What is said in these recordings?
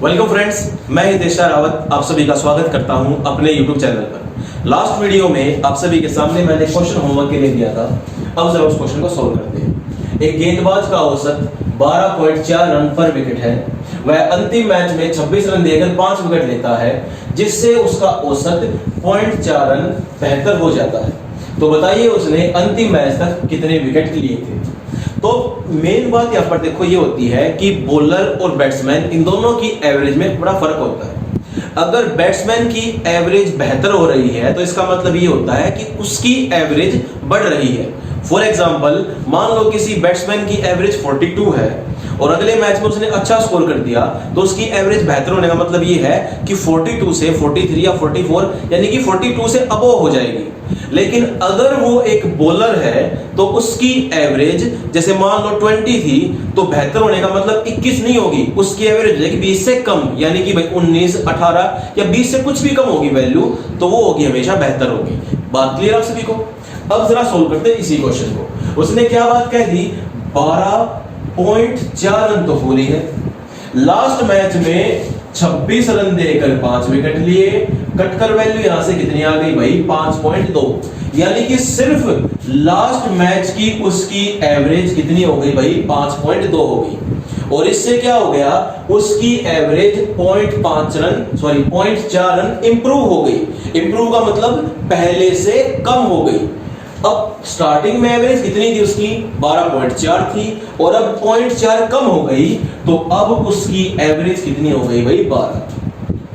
Welcome friends, मैं हितेश रावत आप सभी का स्वागत करता हूं अपने यूट्यूब चैनल पर। लास्ट वीडियो में आप सभी के सामने मैंने क्वेश्चन होमवर्क के लिए दिया था। अब जरा उस क्वेश्चन को सॉल्व करते हैं। एक गेंदबाज का औसत 12.4 रन पर विकेट है। वह अंतिम मैच में 26 रन देकर 5 विकेट लेता है, जिससे उसका औसत 0.4 रन बेहतर हो जाता है। तो बताइए उसने अंतिम मैच तक कितने विकेट लिए थे। तो मेन बात यहाँ पर देखो ये होती है कि बॉलर और बैट्समैन इन दोनों की एवरेज में बड़ा फर्क होता है। अगर बैट्समैन की एवरेज बेहतर हो रही है तो इसका मतलब ये होता है कि उसकी एवरेज बढ़ रही है। फॉर एग्जांपल, मान लो किसी बैट्समैन की एवरेज 42 है और अगले मैच में उसने अच्छा स्कोर कर दिया, तो उसकी एवरेज बेहतर होने का मतलब ये है कि 42 से 43 या 44 यानी कि 42 से अबव हो जाएगी। लेकिन अगर वो एक बॉलर है तो उसकी एवरेज जैसे मान लो 20 थी, तो बेहतर होने का मतलब 21 नहीं होगी, उसकी एवरेज है 20 से कम, यानी कि भाई 19, 18 या 20 से कुछ भी कम होगी वैल्यू, तो वो होगी हमेशा बेहतर होगी। बात क्लियर आप सभी को। अब जरा सोल्व करते हैं इसी क्वेश्चन को। उसने क्या बात कह दी, 12.4 रन तो हो रही है। लास्ट मैच में 26 रन देकर 5 विकेट लिए। कटकर वैल्यू यहां से कितनी आ गई भाई, 5.2, यानी कि सिर्फ लास्ट मैच की उसकी एवरेज कितनी हो गई भाई, 5.2 हो गई। और इससे क्या हो गया, उसकी एवरेज 0.4 रन इंप्रूव हो गई। इंप्रूव का मतलब पहले से कम हो गई। अब स्टार्टिंग में एवरेज कितनी थी उसकी, 12.4 थी, और अब 0.4 कम हो गई, तो अब उसकी एवरेज कितनी हो गई भाई, 12।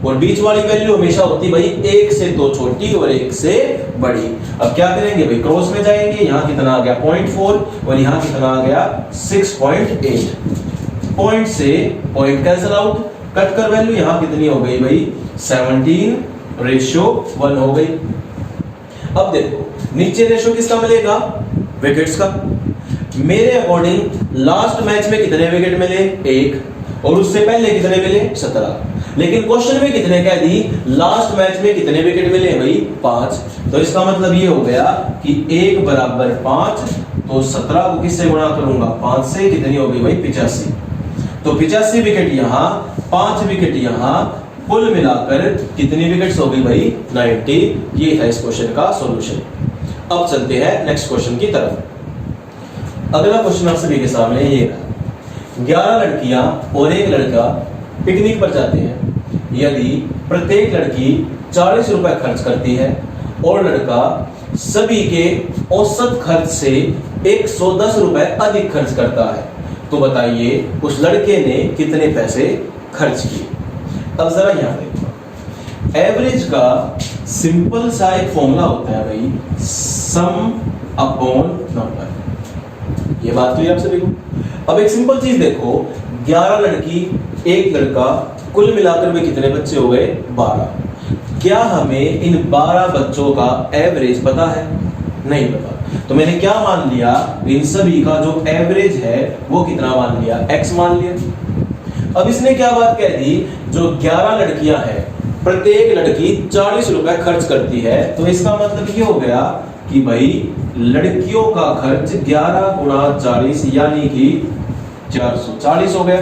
और बीच वाली वैल्यू हमेशा होती भाई 1 से 2 छोटी और 1 से बड़ी। अब क्या करेंगे भाई, क्रॉस में जाएंगे। यहां कितना आ गया 0.4 और यहां कितना आ गया 6.8। पॉइंट से पॉइंट कैंसिल आउट, कट कर वैल्यू यहां कितनी हो गई भाई, 17:1 हो गई। अब देखो नीचे रेशो किसका मिलेगा, विकेट्स का। मेरे अकॉर्डिंग लास्ट मैच में कितने विकेट मिले, 1, और उससे पहले कितने मिले, 17। लेकिन क्वेश्चन में कितने कह दी, लास्ट मैच में कितने विकेट मिले भाई, 5। तो इसका मतलब ये हो गया कि 1 बराबर 5, तो 17 को किससे गुणा करूंगा, 5 से, कितनी हो गई भाई, 85। तो 85 विकेट यहां, 5 विकेट यहां, कुल मिलाकर कितनी विकेट्स हो गई भाई, 90। ये था इस क्वेश्चन का सॉल्यूशन। अब चलते हैं नेक्स्ट क्वेश्चन की तरफ। अगला क्वेश्चन आप सभी के सामने ये रहा। 11 लड़कियां और एक लड़का पिकनिक पर जाते हैं। यदि प्रत्येक लड़की 40 रुपए खर्च करती है और लड़का सभी के औसत खर्च से 110 रुपए अधिक खर्च करता है, तो बताइए उस लड़के ने कितने पैसे खर्च किए। अब जरा यहां देखो, एवरेज का सिंपल सा एक फॉर्मूला होता है भाई, सम अपॉन नंबर। ये बात क्लियर आप सभी को। अब एक सिंपल चीज देखो, 11 लड़की एक लड़का, कुल मिलाकर में कितने बच्चे हो गए, 12। क्या हमें इन 12 बच्चों का एवरेज पता है, नहीं पता। तो मैंने क्या मान लिया, इन सभी का जो एवरेज है वो कितना मान लिया, x मान लिया। अब इसने क्या बात कह दी, जो 11 लड़कियां हैं प्रत्येक लड़की 40 रुपए खर्च करती है, तो इसका मतलब ये हो गया कि भाई लड़कियों का खर्च 11 गुणा 40 यानी कि 440 हो गया।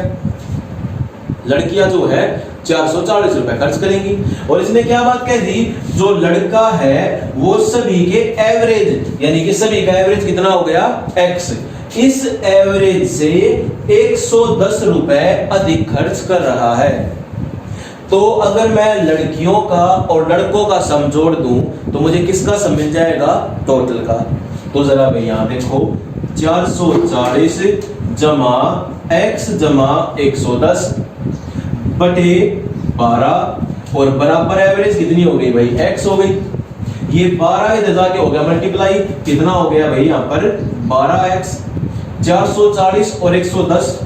लड़कियां जो है 440 रुपए खर्च करेंगी। और इसने क्या बात कह दी, जो लड़का है वो सभी के एवरेज, यानी कि सभी का एवरेज कितना हो गया, x। इस एवरेज से 110 रुपए अधिक खर्च कर रहा है। तो अगर मैं लड़कियों का और लड़कों का सम जोड़ दूं तो मुझे किसका सम मिल जाएगा, टोटल का। तो जरा भाई यहां देखो, 440 जमा x जमा 110 बटे 12 और बराबर एवरेज कितनी हो गई भाई, x हो गई। ये 12 इधर जाके हो गया मल्टीप्लाई, कितना हो गया भाई यहां पर 12x। 440 और 110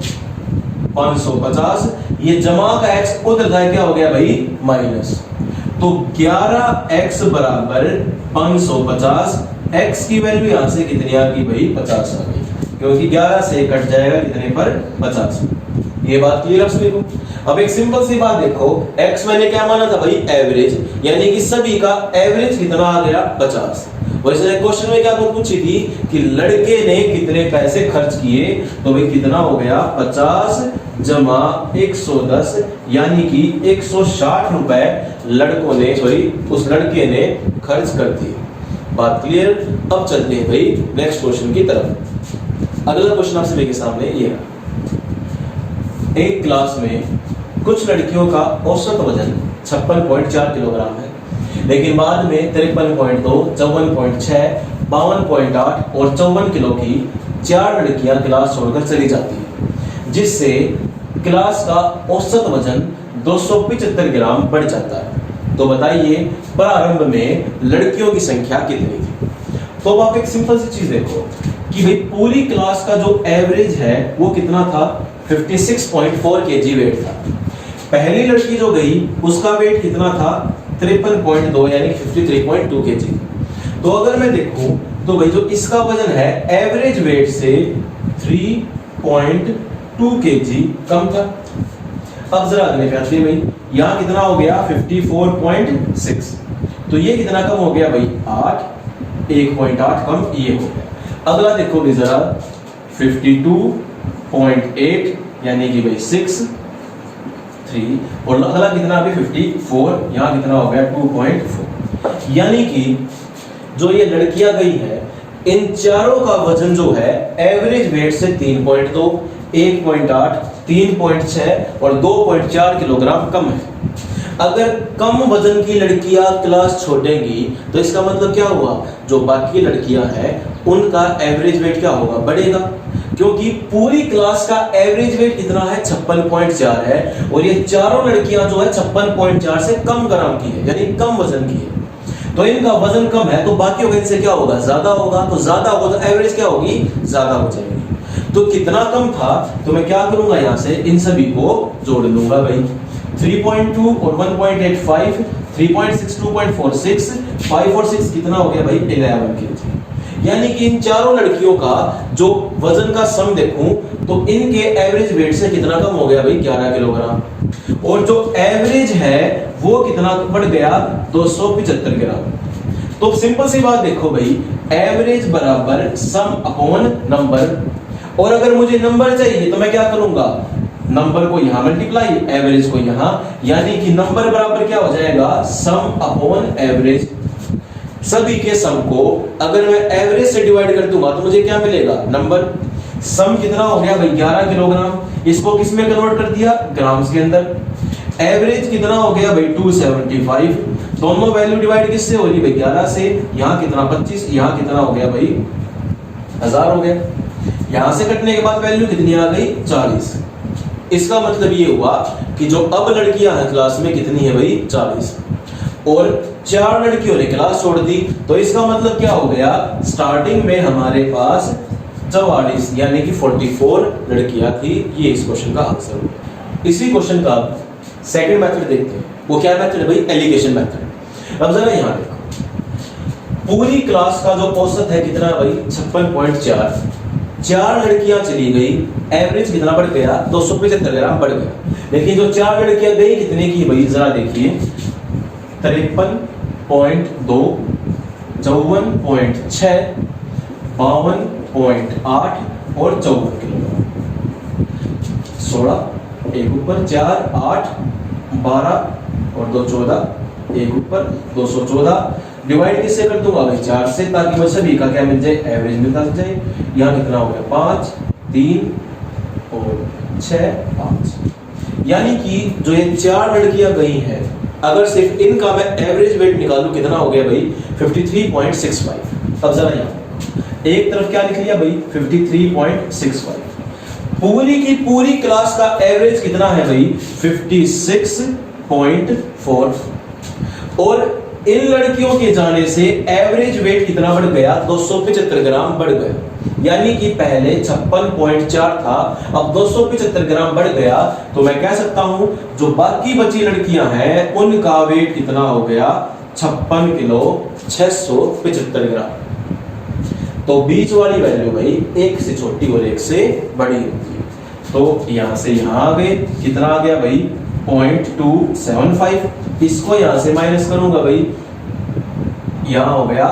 550, ये जमा का x उधर जाए क्या हो गया भाई, माइनस। तो 11x बराबर 550, x की वैल्यू यहां से कितनी आ गई भाई, 50 आ गई, क्योंकि 11 से कट जाएगा कितने पर, 50। ये बात क्लियर है सभी को। अब एक सिंपल सी बात देखो, x मैंने क्या माना था भाई, एवरेज, यानी कि सभी का एवरेज कितना आ गया, 50। वैसे क्वेश्चन में क्या पूछी थी कि लड़के ने कितने पैसे खर्च किए, तो भाई कितना हो गया 50 जमा 110 यानी कि 160 रुपए लड़कों ने उस लड़के ने खर्च कर दिए। बात क्लियर? अब चलते हैं भाई नेक्स्ट क्वेश्चन की तरफ। अगला क्वेश्चन आप सभी के सामने ये है, एक क्लास में कुछ लड़कियों का औसत वजन 56.4 किलोग्राम है, लेकिन बाद में 53.2, 54.6, 52.8 और 54 किलो की 4 लड़कियां क्लास छोड़कर चली जाती है, जिससे क्लास का औसत वजन 275 ग्राम बढ़ जाता है। तो बताइए प्रारंभ में लड़कियों की संख्या कितनी थी? तो आप एक सिंपल सी चीज देखो कि भाई पूरी क्लास का जो एवरेज है वो कितना था, 56.4 kg वेट था। पहली लड़की जो गई उसका वेट कितना था, 53.2 यानी 53.2 kg। तो अगर मैं देखूं तो भाई जो इसका वजन है एवरेज वेट से 3.2 kg कम था। अब जरा अगले पे आते हैं भाई, यहाँ कितना हो गया 54.6, तो ये कितना कम हो गया भाई 8, 1.8 कम ये हो गया। अगला देखो भाई जरा 52.8 यानी कि भाई 6, 3 और अगला कितना अभी 54, यहाँ कितना हो गया 2.4। यानी कि जो ये लड़कियां गई है इन चारों का वजन जो है एवरेज वेट से 3.2, 1.8, 3.6 और 2.4 किलोग्राम कम है। अगर कम वजन की लड़कियां क्लास छोड़ेंगी तो इसका मतलब क्या हुआ, जो बाकी लड़कियां हैं उनका एवरेज वेट क्या होगा, बढ़ेगा, क्योंकि पूरी क्लास का एवरेज वेट कितना है 56.4 है और ये चारों लड़कियां जो है 56.4 से कम ग्राम की है यानी कम वजन की है। तो इनका वजन कम है तो बाकी वजन से क्या होगा, ज्यादा होगा, तो ज्यादा होगा तो एवरेज क्या होगी, ज्यादा हो जाएगी। तो कितना कम था तो मैं क्या करूंगा, यहां से इन सभी को जोड़ लूंगा भाई, 3.2 और 1.85, 3.6, 2.46, 5 और 6 कितना हो गया भाई 11 kg। यानी कि इन चारों लड़कियों का जो वजन का सम देखूं तो इनके एवरेज वेट से कितना कम हो गया भाई 11 किलोग्राम, और जो एवरेज है वो कितना बढ़ गया 275 ग्राम। तो सिंपल सी बात देखो भाई, एवरेज बराबर सम अपॉन नंबर, और अगर मुझे नंबर चाहिए तो मैं क्या करूंगा, नंबर को यहां मल्टीप्लाई, एवरेज को यहां, यानी कि नंबर बराबर क्या हो जाएगा सम अपॉन एवरेज। सभी के सम को अगर मैं एवरेज से डिवाइड कर दूंगा तो मुझे क्या मिलेगा, नंबर। सम कितना हो गया भाई 11 किलोग्राम, इसको किस में कन्वर्ट कर दिया, ग्राम्स के अंदर। एवरेज कितना हो गया भाई 275, दोनों वैल्यू डिवाइड किससे हो रही भाई 11 से, यहां कितना 25, यहां कितना हो गया भाई 1000 हो गया। यहां से कटने के बाद वैल्यू कितनी आ गई 40। इसका मतलब ये हुआ कि जो अब लड़कियां हैं क्लास में कितनी है भाई 40, और 4 लड़कियों ने क्लास छोड़ दी, तो इसका मतलब क्या हो गया, स्टार्टिंग में हमारे पास 44 यानी कि 44 लड़कियां थी। ये इस क्वेश्चन का आंसर हुआ। इसी क्वेश्चन का सेकंड मेथड देखते हैं, वो क्या मेथड है भाई, एलिगेशन मेथड। अब जरा यहां देखो, पूरी क्लास का जो औसत है कितना भाई 56.4, 4 लड़कियां चली गई, एवरेज कितना बढ़ गया 275 ग्राम बढ़ गया, लेकिन जो 4 लड़कियां गई कितने की भाई जरा देखिए 53.2, 54.6, 52.8 और 54 किलोग्राम। 16 एक ऊपर 4, 8, 12 और 2 14, एक ऊपर 214, डिवाइड किससे कर दूंगा भाई 4 से, ताकि मुझे सभी का क्या मिल जाए, एवरेज मिलता जाए। यहाँ कितना हो गया 5, 3 और 6, 5। यानी कि जो ये 4 लड़कियां गई हैं, अगर सिर्फ इनका मैं एवरेज वेट निकालूं कितना हो गया भाई 53.65। अब जरा यहाँ एक तरफ क्या लिख लिया भाई 53.65, पूरी की पूरी क्लास का एवरेज कितना है भाई 56.4, और इन लड़कियों के जाने से एवरेज वेट कितना बढ़ गया 275 ग्राम बढ़ गया। यानी कि पहले 56.4 था, अब 275 ग्राम बढ़ गया। तो मैं कह सकता हूं जो बाकी बची लड़कियां हैं उनका वेट कितना हो गया 56 किलो 675 ग्राम। तो बीच वाली वैल्यू भाई 1 से छोटी और 1 से बड़ी होती है। तो यहां से यहां आ गए, कितना आ गया भाई 0.275। इसको यहां से माइनस करूंगा भाई, यहां हो गया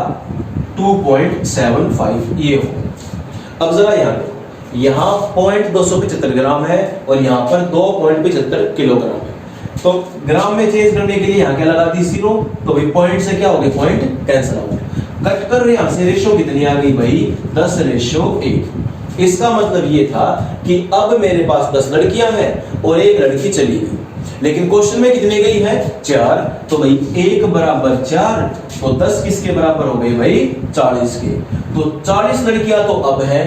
2.75 ये हो। अब जरा यहाँ देखो, यहाँ 275 ग्राम है और यहाँ पर 2.75 किलोग्राम है। तो ग्राम में चेंज करने के लिए यहाँ क्या लगा दी 0, तो भाई पॉइंट से क्या हो गया, पॉइंट कैंसिल हो गया। कट कर यहाँ से रेशो कितनी आ गई भाई, 10:1। इसका मतलब ये था कि अब मेरे पास 10 लड़कियां हैं और एक लड़की चली गई, लेकिन क्वेश्चन में कितनी गई है, 4। तो भाई 1 बराबर 4, तो 10 किसके बराबर हो गई भाई, 40 के। तो 40 लड़कियां तो अब है,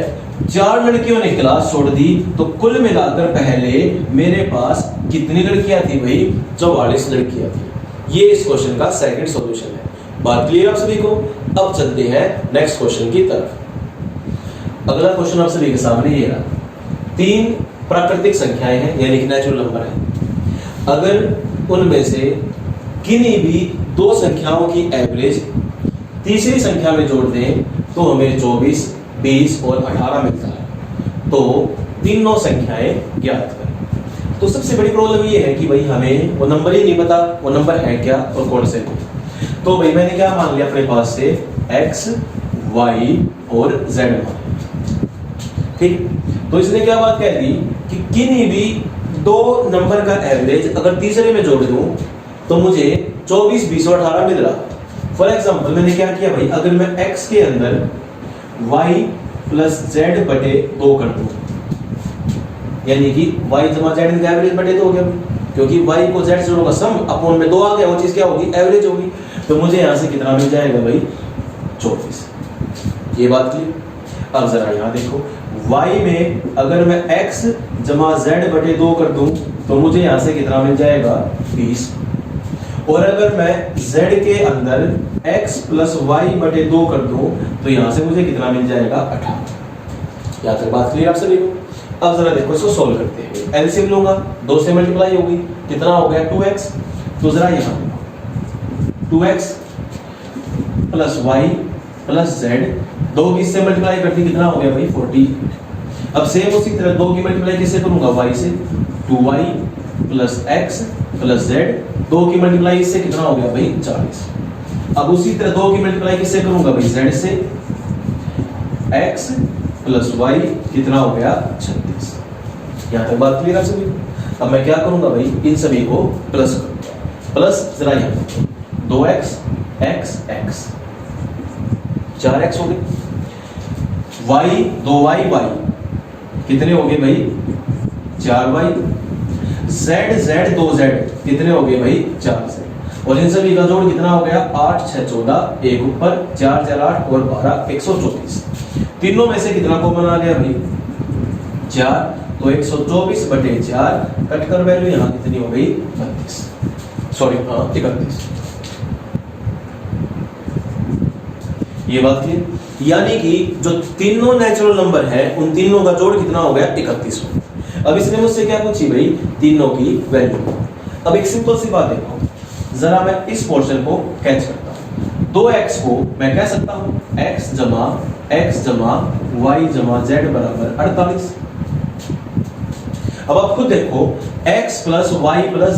4 लड़कियों ने क्लास छोड़ दी, तो कुल मिलाकर पहले मेरे पास कितनी लड़कियां थी भाई, 44 लड़कियां थी। ये इस क्वेश्चन का सेकंड सॉल्यूशन है। बात क्लियर आप सभी को। अब चलते हैं नेक्स्ट क्वेश्चन की तरफ। अगला क्वेश्चन आप सभी के सामने ये रहा। 3 प्राकृतिक संख्याएं हैं, यानी कि नेचुरल नंबर है। अगर उनमें से किन्हीं भी 2 संख्याओं की एवरेज तीसरी संख्या में जोड़ दें तो हमें 24, 20 और 18 मिलता है। तो तीनों संख्याएं ज्ञात करें। तो सबसे बड़ी प्रॉब्लम ये है कि भाई हमें वो नंबर ही नहीं पता, वो नंबर है क्या और कौन से। तो भाई मैंने क्या मान लिया अपने पास से, x, y और z मान। ठीक, तो इसने क्या बात कह दी कि किन्हीं भी 2 नंबर का एवरेज अगर तीसरे में जोड़ दूं तो मुझे 24, 20 और 18 मिल रहा। फॉर एग्जांपल मैंने क्या किया भाई, अगर मैं x के अंदर y प्लस z बटे 2 कर दूं, यानी कि y जमा z का एवरेज बटे 2 हो गया, क्योंकि y को z से जोड़ो का सम अपॉन में 2 आ गया, वो चीज क्या होगी, एवरेज होगी। तो मुझे यहां से कितना मिल जाएगा भाई, 24। ये बात क्लियर। अब जरा यहां देखो, y में अगर मैं x जमा z बटे 2 कर दूं तो मुझे यहां से कितना मिल जाएगा, 20। और अगर मैं z के अंदर x प्लस y बटे 2 कर दूं तो यहां से मुझे कितना मिल जाएगा, 18। यहां तक बात क्लियर आप सभी को। अब जरा देखो इसको सॉल्व करते हैं। एलसीएम लूंगा, 2 से मल्टीप्लाई होगी, कितना हो गया, 2x। तो जरा यहां 2x plus y plus z, 2 किससे मल्टीप्लाई करती कितना हो गया भाई, 40। अब सेम उसी तरह 2 की मल्टीप्लाई किससे करूंगा, y से, 2y plus x plus z, 2 की मल्टीप्लाई इससे कितना हो गया भाई, 40। अब उसी तरह 2 की मल्टीप्लाई किससे करूंगा भाई, z से, x प्लस y कितना हो गया, 36। यहां तक बात क्लियर है सभी। अब मैं क्या करूंगा भाई, इन सभी को प्लस करूंगा। प्लस जरा यहां 2x x x 4x हो गए, y 2y y कितने हो गए भाई, 4y, z 2z कितने हो गए भाई, 4z। और इन सभी का जोड़ कितना हो गया, 8 6 14, एक ऊपर 4 4 8 और 12 124। तीनों में से कितना कॉमन आ गया भाई, 4। तो 124 बटे 4, कट कर वैल्यू यहां कितनी हो गई, 32, सॉरी 31। ये बात क्लियर। यानी कि जो तीनों नेचुरल नंबर है उन तीनों का जोड़ कितना हो गया, 31। अब इसने मुझसे क्या पूछी भाई, तीनों की वैल्यू। अब एक सिंपल सी बात देखो, जरा मैं इस पोर्शन को कैच करता हूं। 2x को मैं कह सकता हूं x जमा y जमा z बराबर 48। अब आप खुद देखो, x plus y plus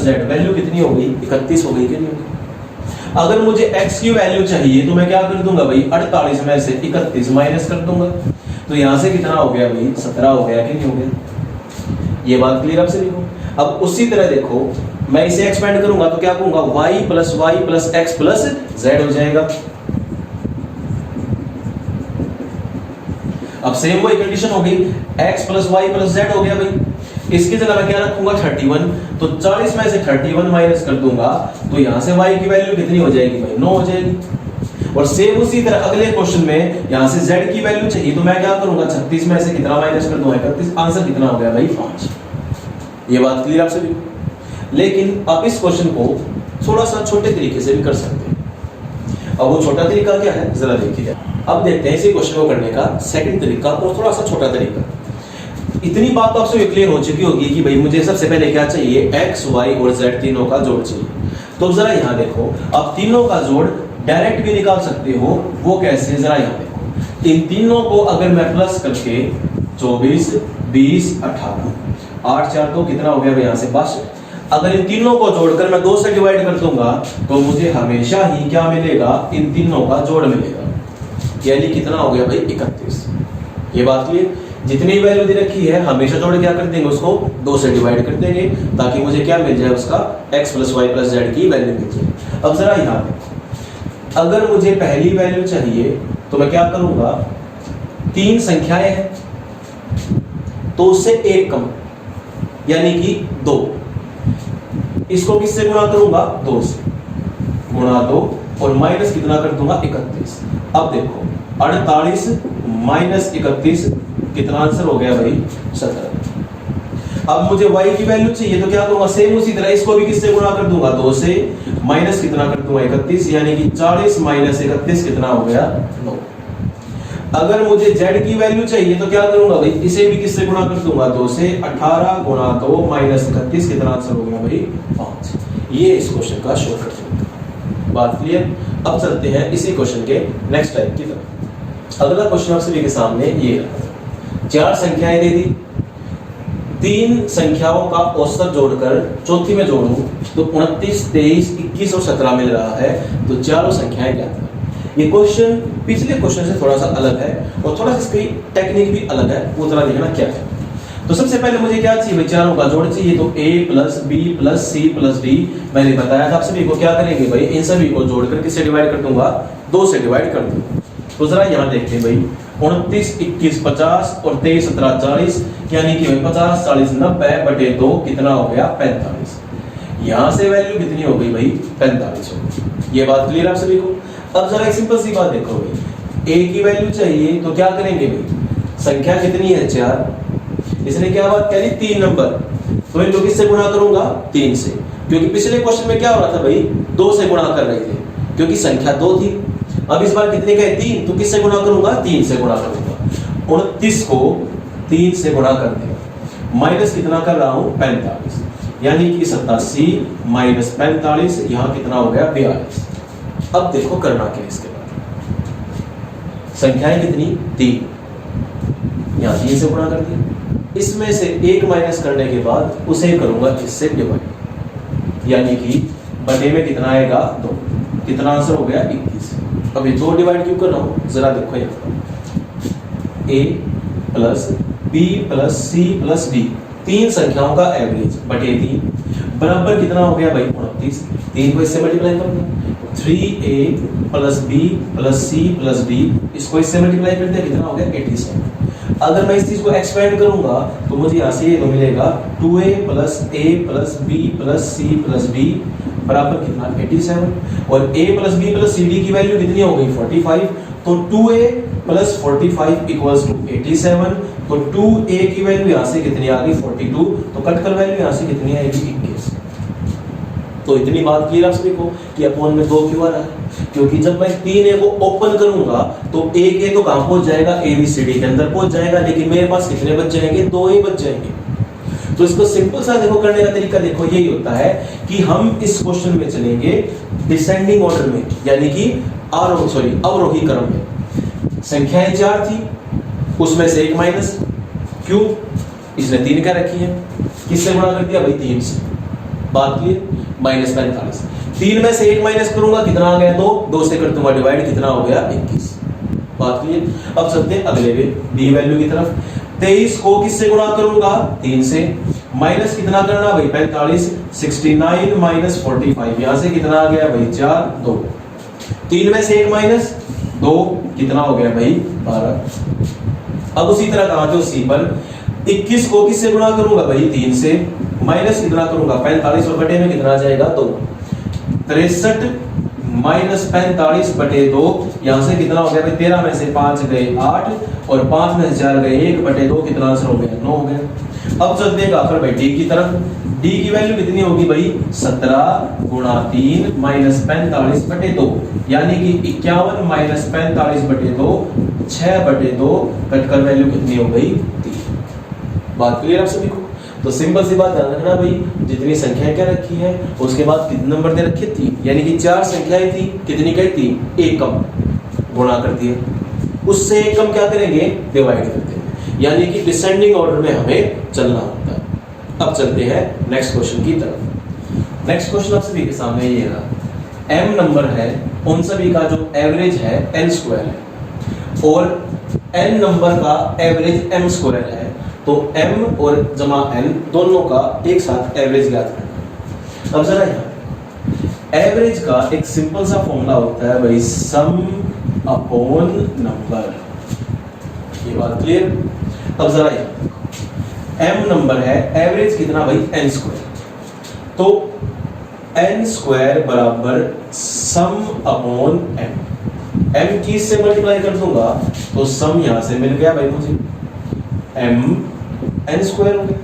z value कितनी हो गई, 31 हो गई कि नहीं होगी। अगर मुझे x की वैल्यू चाहिए तो मैं क्या कर दूंगा भाई, 48 में से 31 माइनस कर दूंगा, तो यहां से कितना हो गया भाई, 17 हो गया कि नहीं हो गया। ये बात क्लियर आप सभी को। अब उसी तरह देखो, मैं इसे एक्सपेंड करूंगा तो क्या कहूंगा, y plus x plus z हो जाएगा। अब सेम वही कंडीशन हो गई, x plus y plus z हो गया भाई। इसकी जगह मैं क्या रखूंगा, 31। तो 40 में से 31 माइनस कर दूंगा तो यहां से y की वैल्यू कितनी हो जाएगी भाई, 9 हो जाएगी। और सेम उसी तरह अगले क्वेश्चन में यहां से z की वैल्यू चाहिए तो मैं क्या करूंगा, 36 में से कितना माइनस कर दूंगा, 31। आंसर कितना हो गया भाई, 5। ये बात क्लियर आप सभी को। लेकिन आप इस क्वेश्चन को थोड़ा सा छोटे तरीके से भी कर सकते हैं। अब वो छोटा तरीका क्या है, जरा देखिए। अब देखते हैं इसी क्वेश्चन को करने का सेकंड तरीका और थोड़ा सा छोटा तरीका। इतनी बात तो आपसे क्लियर हो चुकी होगी कि भाई मुझे सबसे पहले क्या चाहिए, x, y और z तीनों का जोड़ चाहिए। तो जरा यहां देखो, अब तीनों का जोड़ डायरेक्ट भी निकाल सकते हो, वो कैसे, जरा यहां देखो। इन तीनों को अगर मैं प्लस करके 24 20 18 8 4 तो कितना हो गया भाई, यहां से 62। अगर इन तीनों को जोड़कर मैं 2 से डिवाइड कर दूंगा तो मुझे हमेशा ही क्या मिलेगा, इन तीनों का जोड़ मिलेगा, यानी कितना हो गया भाई 31। ये बात क्लियर। जितनी वैल्यू दे रखी है हमेशा जोड़ क्या कर देंगे, उसको 2 से डिवाइड कर देंगे ताकि मुझे क्या मिल जाए, उसका x + y + z की वैल्यू मिल जाए। अब जरा यहाँ पे अगर मुझे पहली वैल्यू चाहिए तो मैं क्या करूंगा, 3 संख्याएं हैं तो उससे 1 कम यानी कि 2, इसको किससे गुणा करूंगा, 2 से गुणा 2 और माइनस कितना कर दूंगा 31। अब देखो 48 - 31 कितना आंसर हो गया भाई 17। अब मुझे y की वैल्यू चाहिए तो क्या करूंगा, सेम उसी तरह इसको भी किससे गुणा कर दूंगा, 2 से माइनस कितना कर दूंगा 31, यानी कि 40 - 31 कितना हो गया 9। अगर मुझे z की वैल्यू चाहिए तो क्या करूंगा भाई, इसे भी किससे गुणा कर दूंगा, 2 से 18 गुणा 2 माइनस 31 कितना आंसर हो गया भाई 5। ये इस क्वेश्चन का शॉर्टकट। बात क्लियर। अब चलते हैं इसी क्वेश्चन के नेक्स्ट टाइप की तरफ। अगला क्वेश्चन आप सभी के सामने ये रहा, 4 संख्याएं दे दी, 3 संख्याओं का औसत जोड़कर चौथी में जोड़ूं तो 29, 23, 21 और 17 मिल रहा है, तो चारों संख्याएं ज्ञात करें। ये क्वेश्चन पिछले क्वेश्चन से थोड़ा सा अलग है और थोड़ा सा इसकी टेक्निक भी अलग है, वो जरा देखना क्या है। तो सबसे पहले मुझे क्या चाहिए, चारों का जोड़ चाहिए, तो a + b + c + d। मैंने बताया था आप सभी को क्या करेंगे भाई, इन सभी को जोड़कर किससे डिवाइड कर दूंगा, 2 से डिवाइड कर दूंगा। तो जरा यहाँ देखते हैं भाई, 29, 21, 50 और 23, 17, 40, यानी कि भाई 50, 40, 90/2 कितना हो गया 45। यहाँ से वैल्यू कितनी हो गई भाई 45 हो गई। ये बात क्लियर आप सभी को। अब जरा एक सिंपल सी बात देखो भाई, a की वैल्यू चाहिए तो क्या करेंगे भाई, संख्या कितनी है 4, इसने क्या बात करी 3 नंबर, तो इनको किससे गुणा करूंगा 3 से, क्योंकि पिछले क्वेश्चन में क्या हो रहा था भाई 2 से गुणा कर रहे थे क्योंकि संख्या 2 थी। अब इस बार कितने का है 3, तो किससे गुणा करूंगा 3 से गुणा करूंगा। 29 को 3 से गुणा कर दिया, माइनस कितना कर रहा हूं 45, यानी कि 87 - 45 यहां कितना हो गया 42। अब देखो करना क्या है इसके बाद, संख्याएं कितनी 3, यहां 3 से गुणा कर दिया, इसमें से 1 माइनस करने के बाद उसे करूंगा इससे डिवाइड, यानी कि बटे में कितना आएगा 2, कितना आंसर हो गया 21। अब ये 2 डिवाइड क्यों कर रहा हूं, जरा देखो यहाँ a + b + c + d, 3 संख्याओं का एवरेज बटे 3 बराबर कितना हो गया भाई 29। 3 को इससे मल्टीप्लाई कर दो, 3a + b + c + d, इसको इससे मल्टीप्लाई कर दिया कितना हो गया 87। अगर मैं इस चीज को एक्सपेंड करूंगा तो मुझे यहाँ से ये तो मिलेगा 2a + a + b + c + d बराबर कितना 87, और a + b + c d की वैल्यू कितनी हो गई 45, तो 2a + 45 = 87, तो 2a की वैल्यू यहाँ से कितनी आ गई 42, तो कट कर वैल्यू यहाँ से कितनी आएगी 21। तो इतनी बात क्लियर आप सभी को कि अपॉन में 2 क्यों आ रहा है, क्योंकि जब मैं 3a को ओपन करूंगा तो a तो कहां पहुंच जाएगा, ABCD के अंदर पहुंच जाएगा, लेकिन मेरे पास कितने बच जाएंगे 2a बच जाएंगे। तो इसको सिंपल सा देखो करने का तरीका देखो यही होता है कि हम इस क्वेश्चन में चलेंगे डिसेंडिंग ऑर्डर में, यानी कि अवरोही क्रम में। संख्याएं 4 थी, उसमें से 1 माइनस, क्यों, इसने 3 क्या रखी है, किससे गुणा कर दिया भाई 3 से, बात क्लियर, -45। 3 में से 1 माइनस करूंगा कितना आ गया 2, 2 से कर दूंगा डिवाइड कितना हो गया 21, बात क्लियर। अब चलते हैं अगले बी वैल्यू की तरफ। 23 को किससे गुणा करूंगा 3 से, माइनस कितना करना भाई 45, 69 - 45, यहां से कितना आ गया भाई 4, 2, 3 में से 1 माइनस 2 कितना हो गया भाई 12। अब उसी तरह कहा तो सी पर 21 को किससे गुणा करूंगा भाई 3 से, माइनस कितना करूंगा 45 और बटे में कितना आ जाएगा 2, 63 - 45/2, यहां से कितना हो गया भाई 13 में से 5 गए 8 और 5 में से 4 गए 1/2, कितना आंसर हो गया 9 हो गया। अब चलते हैं आखिर भाई डी की तरफ। डी की वैल्यू कितनी होगी भाई 17 × 3 - 45/2, यानी कि 51 - 45/2 6/2, कटकर वैल्यू कितनी हो गई 3। बात क्लियर आप सभी को। तो सिंपल सी बात ध्यान रखना भाई, जितनी संख्या क्या रखी है उसके बाद कितने नंबर दे रखे 3, यानी कि 4 संख्याएं थी, कितनी कही 3, 1 कम गुणा कर दिया, उससे 1 कम क्या करेंगे डिवाइड कर देंगे, यानी कि डिसेंडिंग ऑर्डर में हमें चलना होता है। अब चलते हैं नेक्स्ट क्वेश्चन की तरफ। नेक्स्ट क्वेश्चन आप सभी के सामने ये रहा। m नंबर है, उन सभी का जो एवरेज है n स्क्वायर है और n नंबर का एवरेज m स्क्वायर है, तो m और जमा n दोनों का एक साथ एवरेज ज्ञात करना। अब जरा यहाँ एवरेज का एक सिंपल सा फॉर्मूला होता है भाई, सम अपॉन नंबर। ये बात क्लियर? अब जरा यहाँ m नंबर है, एवरेज कितना भाई n स्क्वायर, तो n स्क्वायर बराबर सम अपॉन m की से मल्टीप्लाई कर दूंगा तो सम यहां से मिल गया भाई मुझे, m n स्क्वायर हो गया।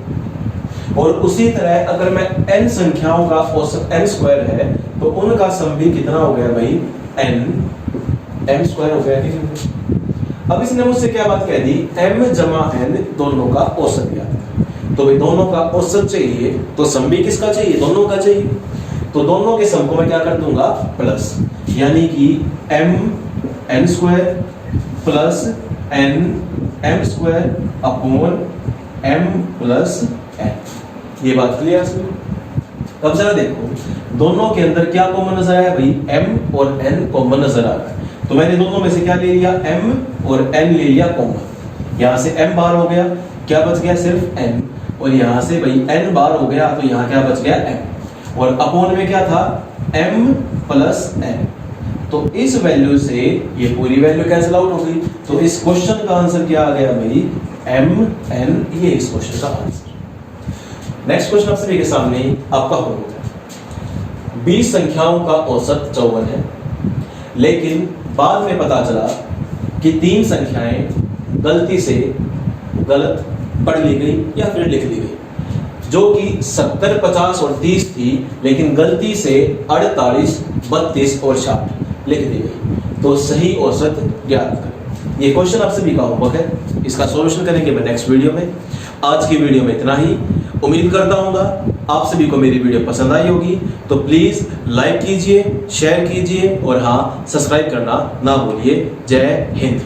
और उसी तरह अगर मैं n संख्याओं का औसत n स्क्वायर है तो उनका सम भी कितना हो गया भाई, m स्क्वायर हो गया। ठीक है, अब इसने मुझसे क्या बात कह दी, m जमा n दोनों का औसत ज्ञात करें। तो भाई दोनों का औसत चाहिए तो सम भी किसका चाहिए, दोनों का चाहिए। तो दोनों के सम को मैं क्या कर दूंगा, प्लस, यानी कि m n square plus n m square upon m plus n। ये बात क्लियर है? अब जरा देखो दोनों के अंदर क्या कॉमन नजर आया भाई, m और n कॉमन नजर आ रहा है। तो मैंने दोनों में से क्या ले लिया, m और n ले लिया कॉमन। यहां से m बाहर हो गया, क्या बच गया, सिर्फ n। और यहां से भाई n बाहर हो गया तो यहां क्या बच गया, m। और अपॉन में क्या था, m प्लस n। तो इस वैल्यू से ये पूरी वैल्यू कैंसिल आउट हो गई। तो इस क्वेश्चन का आंसर क्या आ गया भाई, m n। ये इस क्वेश्चन का आंसर। नेक्स्ट क्वेश्चन आप सभी के सामने आपका होगा, 20 संख्याओं का औसत 54 है, लेकिन बाद में पता चला कि 3 संख्याएं गलती से गलत पढ़ ली गई या फिर लिख ली गई, जो कि 70, 50 और 30 थी, लेकिन गलती से 48, 32 और 60 लिख दी गई। तो सही औसत ज्ञात करें। ये क्वेश्चन आप सभी का होमवर्क है, इसका सॉल्यूशन करेंगे मैं नेक्स्ट वीडियो में। आज की वीडियो में इतना ही। उम्मीद करता हूँ आप सभी को मेरी वीडियो पसंद आई होगी, तो प्लीज लाइक कीजिए, शेयर कीजिए और हाँ, सब्सक्राइब करना ना भूलिए। जय हिंद।